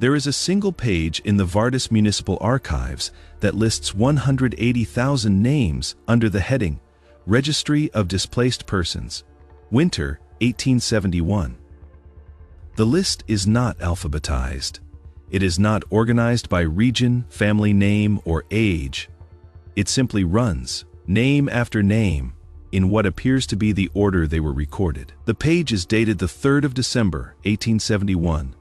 There is a single page in the Vardas Municipal Archives that lists 180,000 names under the heading Registry of Displaced Persons, Winter 1871. The list is not alphabetized. It is not organized by region, family name, or age. It simply runs, name after name, in what appears to be the order they were recorded. The page is dated the 3rd of December, 1871.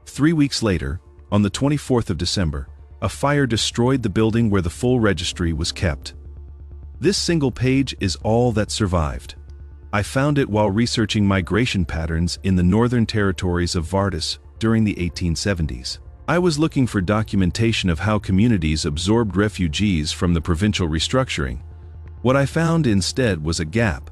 3 weeks later, on the 24th of December, a fire destroyed the building where the full registry was kept. This single page is all that survived. I found it while researching migration patterns in the northern territories of Vardas during the 1870s. I was looking for documentation of how communities absorbed refugees from the provincial restructuring. What I found instead was a gap,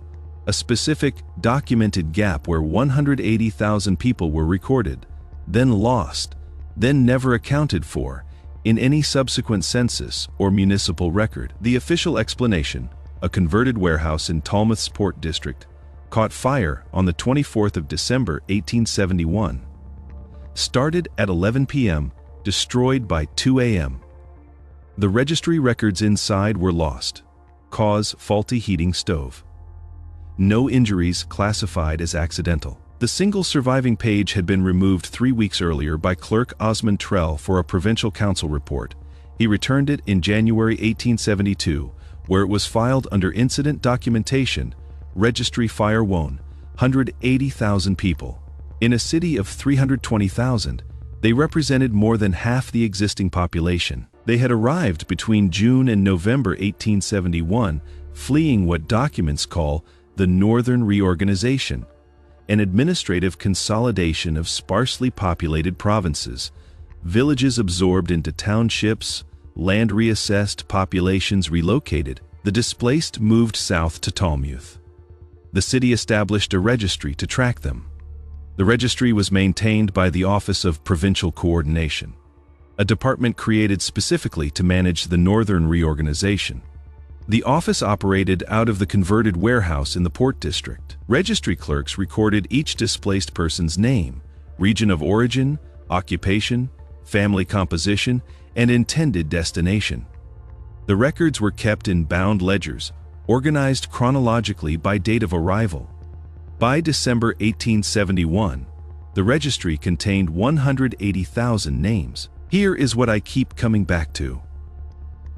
a specific, documented gap where 180,000 people were recorded, then lost, then never accounted for, in any subsequent census or municipal record. The official explanation, a converted warehouse in Talmuth's Port District, caught fire on the 24th of December 1871. Started at 11 p.m., destroyed by 2 a.m. The registry records inside were lost. Cause: faulty heating stove. No injuries classified as accidental. The single surviving page had been removed 3 weeks earlier by Clerk Osmond Trell for a provincial council report. He returned it in January 1872, where it was filed under incident documentation, Registry Fire Wone, 180,000 people. In a city of 320,000, they represented more than half the existing population. They had arrived between June and November 1871, fleeing what documents call the Northern Reorganization, an administrative consolidation of sparsely populated provinces, villages absorbed into townships, land reassessed, populations relocated. The displaced moved south to Talmuth. The city established a registry to track them. The registry was maintained by the Office of Provincial Coordination, a department created specifically to manage the Northern Reorganization. The office operated out of the converted warehouse in the Port District. Registry clerks recorded each displaced person's name, region of origin, occupation, family composition, and intended destination. The records were kept in bound ledgers, organized chronologically by date of arrival. By December 1871, the registry contained 180,000 names. Here is what I keep coming back to.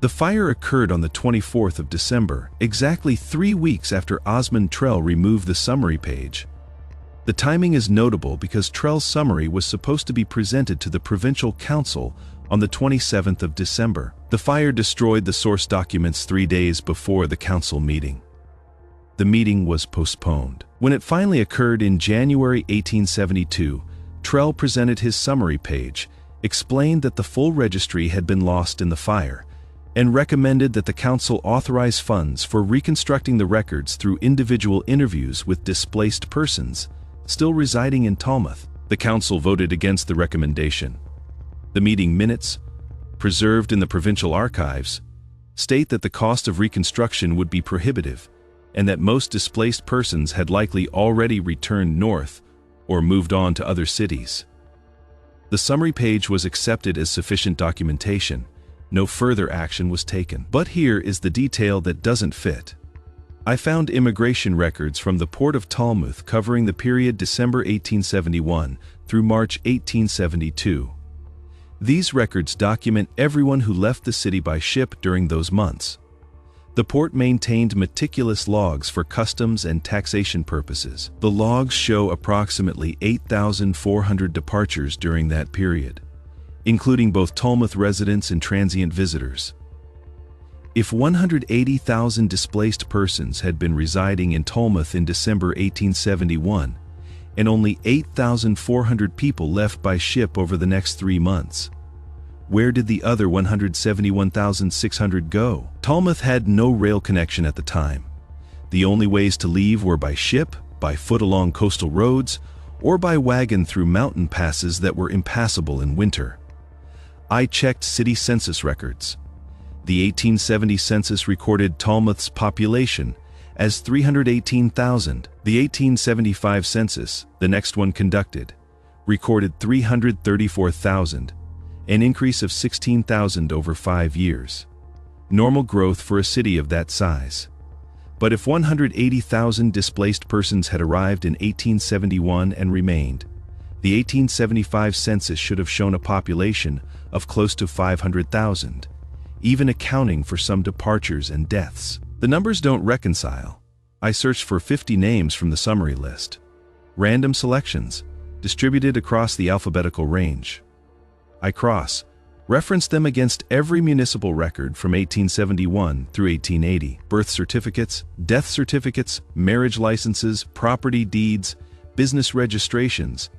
The fire occurred on the 24th of December, exactly 3 weeks after Osmond Trell removed the summary page. The timing is notable because Trell's summary was supposed to be presented to the Provincial Council on the 27th of December. The fire destroyed the source documents 3 days before the council meeting. The meeting was postponed. When it finally occurred in January 1872, Trell presented his summary page, explained that the full registry had been lost in the fire, and recommended that the council authorize funds for reconstructing the records through individual interviews with displaced persons still residing in Talmuth. The council voted against the recommendation. The meeting minutes, preserved in the provincial archives, state that the cost of reconstruction would be prohibitive, and that most displaced persons had likely already returned north or moved on to other cities. The summary page was accepted as sufficient documentation. No further action was taken. But here is the detail that doesn't fit. I found immigration records from the Port of Talmuth covering the period December 1871 through March 1872. These records document everyone who left the city by ship during those months. The port maintained meticulous logs for customs and taxation purposes. The logs show approximately 8,400 departures during that period, including both Talmuth residents and transient visitors. If 180,000 displaced persons had been residing in Talmuth in December 1871, and only 8,400 people left by ship over the next 3 months, where did the other 171,600 go? Talmuth had no rail connection at the time. The only ways to leave were by ship, by foot along coastal roads, or by wagon through mountain passes that were impassable in winter. I checked city census records. The 1870 census recorded Talmuth's population as 318,000. The 1875 census, the next one conducted, recorded 334,000, an increase of 16,000 over 5 years. Normal growth for a city of that size. But if 180,000 displaced persons had arrived in 1871 and remained, the 1875 census should have shown a population of close to 500,000, even accounting for some departures and deaths. The numbers don't reconcile. I searched for 50 names from the summary list. Random selections, distributed across the alphabetical range. I cross-referenced them against every municipal record from 1871 through 1880. Birth certificates, death certificates, marriage licenses, property deeds, business registrations.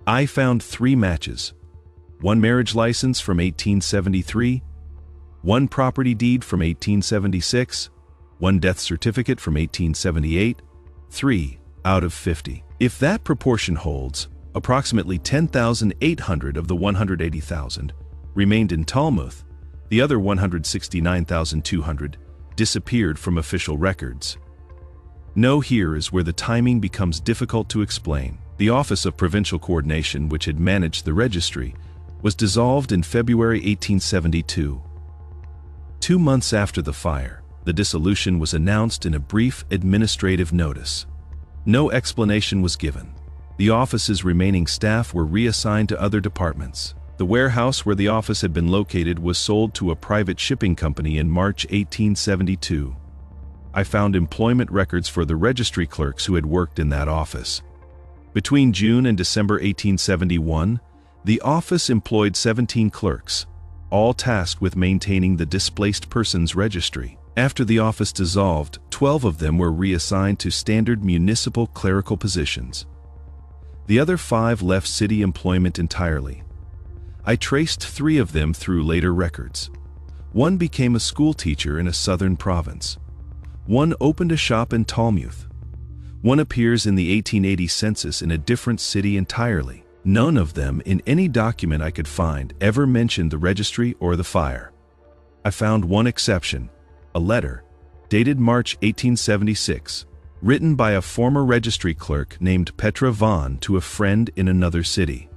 I found 3 matches. 1 marriage license from 1873, 1 property deed from 1876, 1 death certificate from 1878, 3 out of 50. If that proportion holds, approximately 10,800 of the 180,000 remained in Talmuth. The other 169,200 disappeared from official records. Here is where the timing becomes difficult to explain. The Office of Provincial Coordination, which had managed the registry, was dissolved in February 1872. 2 months after the fire, the dissolution was announced in a brief administrative notice. No explanation was given. The office's remaining staff were reassigned to other departments. The warehouse where the office had been located was sold to a private shipping company in March 1872. I found employment records for the registry clerks who had worked in that office. Between June and December 1871, the office employed 17 clerks, all tasked with maintaining the displaced persons registry. After the office dissolved, 12 of them were reassigned to standard municipal clerical positions. The other 5 left city employment entirely. I traced 3 of them through later records. 1 became a school teacher in a southern province. 1 opened a shop in Talmuth. 1 appears in the 1880 census in a different city entirely. None of them, in any document I could find, ever mentioned the registry or the fire. I found one exception, a letter, dated March 1876, written by a former registry clerk named Petra Vaughn to a friend in another city.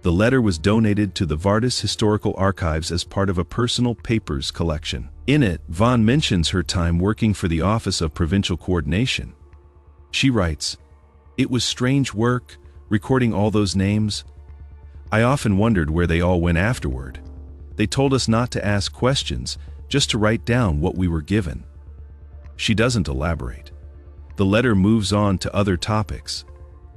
The letter was donated to the Vardis Historical Archives as part of a personal papers collection. In it, Vaughn mentions her time working for the Office of Provincial Coordination. She writes, "It was strange work, recording all those names. I often wondered where they all went afterward. They told us not to ask questions, just to write down what we were given." She doesn't elaborate. The letter moves on to other topics.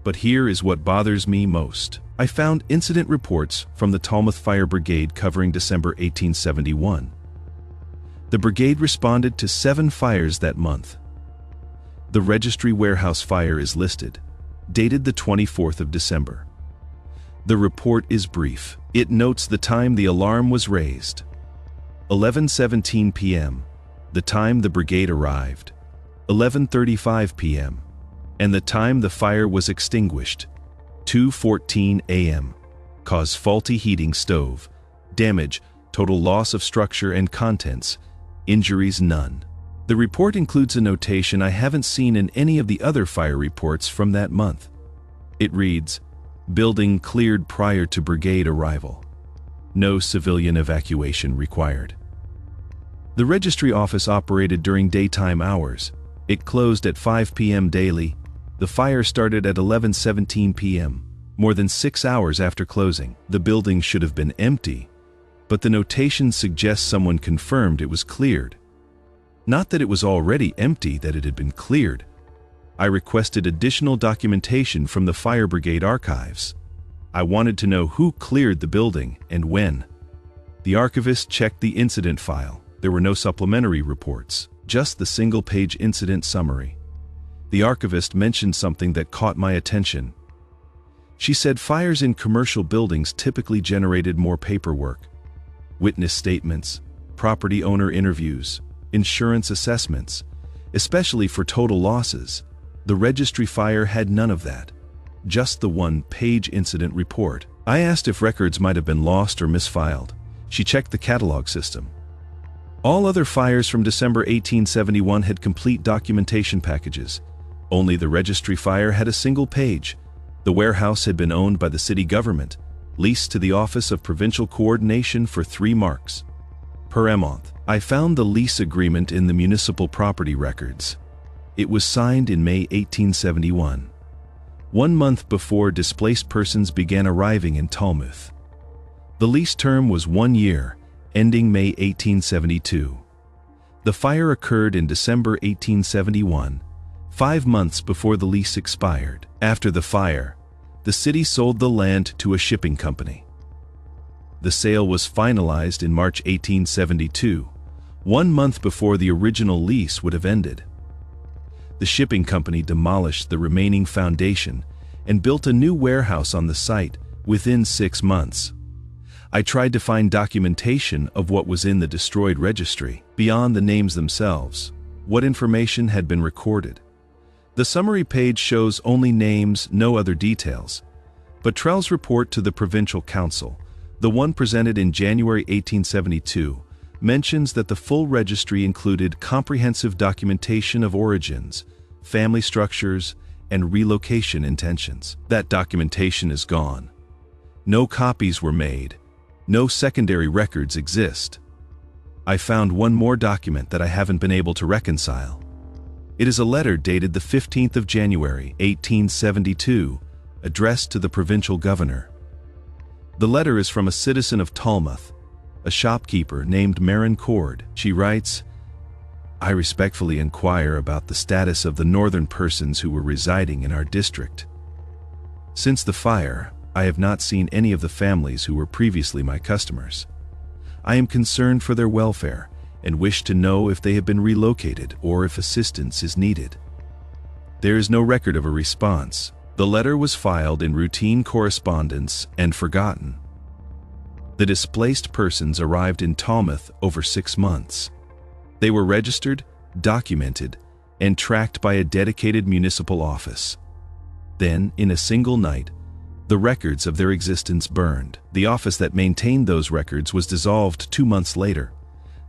But here is what bothers me most. I found incident reports from the Talmuth Fire Brigade covering December 1871. The brigade responded to 7 fires that month. The registry warehouse fire is listed, dated the 24th of December. The report is brief. It notes the time the alarm was raised. 11:17 p.m., the time the brigade arrived. 11:35 p.m., and the time the fire was extinguished. 2:14 a.m. Cause faulty heating stove. Damage, total loss of structure and contents. Injuries none. The report includes a notation I haven't seen in any of the other fire reports from that month. It reads, "Building cleared prior to brigade arrival. No civilian evacuation required." The registry office operated during daytime hours. It closed at 5 p.m. daily. The fire started at 11:17 p.m., more than 6 hours after closing. The building should have been empty, but the notation suggests someone confirmed it was cleared. Not that it was already empty, that it had been cleared. I requested additional documentation from the fire brigade archives. I wanted to know who cleared the building and when. The archivist checked the incident file. There were no supplementary reports, just the single-page incident summary. The archivist mentioned something that caught my attention. She said fires in commercial buildings typically generated more paperwork. Witness statements, property owner interviews, insurance assessments, especially for total losses. The registry fire had none of that. Just the one-page incident report. I asked if records might have been lost or misfiled. She checked the catalog system. All other fires from December 1871 had complete documentation packages. Only the registry fire had a single page. The warehouse had been owned by the city government, leased to the Office of Provincial Coordination for 3 marks per month. I found the lease agreement in the municipal property records. It was signed in May 1871, 1 month before displaced persons began arriving in Talmuth. The lease term was 1 year, ending May 1872. The fire occurred in December 1871, 5 months before the lease expired. After the fire, the city sold the land to a shipping company. The sale was finalized in March 1872, 1 month before the original lease would have ended. The shipping company demolished the remaining foundation and built a new warehouse on the site within 6 months. I tried to find documentation of what was in the destroyed registry, beyond the names themselves, what information had been recorded. The summary page shows only names, no other details. But Trell's report to the Provincial Council, the one presented in January 1872, mentions that the full registry included comprehensive documentation of origins, family structures, and relocation intentions. That documentation is gone. No copies were made. No secondary records exist. I found one more document that I haven't been able to reconcile. It is a letter dated the 15th of January, 1872, addressed to the provincial governor. The letter is from a citizen of Talmuth, a shopkeeper named Marin Cord. She writes, "I respectfully inquire about the status of the northern persons who were residing in our district. Since the fire, I have not seen any of the families who were previously my customers. I am concerned for their welfare and wish to know if they have been relocated or if assistance is needed." There is no record of a response. The letter was filed in routine correspondence and forgotten. The displaced persons arrived in Talmuth over 6 months. They were registered, documented, and tracked by a dedicated municipal office. Then, in a single night, the records of their existence burned. The office that maintained those records was dissolved 2 months later.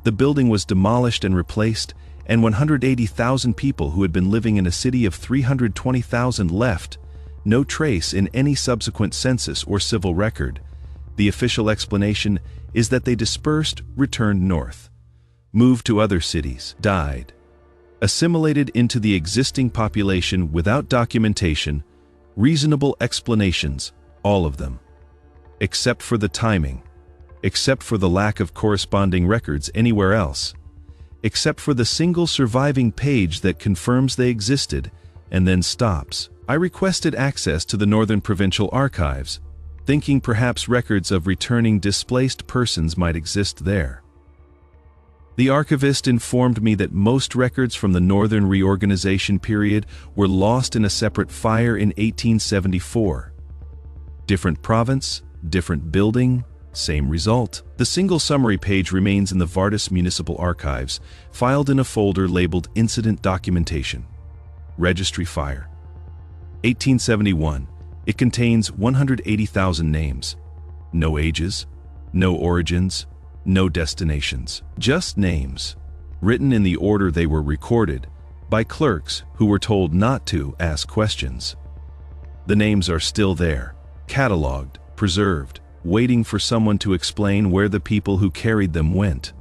The building was demolished and replaced, and 180,000 people who had been living in a city of 320,000 left, no trace in any subsequent census or civil record. The official explanation is that they dispersed, returned north, moved to other cities, died, assimilated into the existing population without documentation, reasonable explanations, all of them. Except for the timing, except for the lack of corresponding records anywhere else, except for the single surviving page that confirms they existed and then stops. I requested access to the Northern Provincial Archives, thinking perhaps records of returning displaced persons might exist there. The archivist informed me that most records from the Northern reorganization period were lost in a separate fire in 1874. Different province, different building, same result. The single summary page remains in the Vardis Municipal Archives, filed in a folder labeled Incident Documentation. Registry Fire. 1871. It contains 180,000 names. No ages, no origins, no destinations. Just names, written in the order they were recorded, by clerks who were told not to ask questions. The names are still there, catalogued, preserved, waiting for someone to explain where the people who carried them went.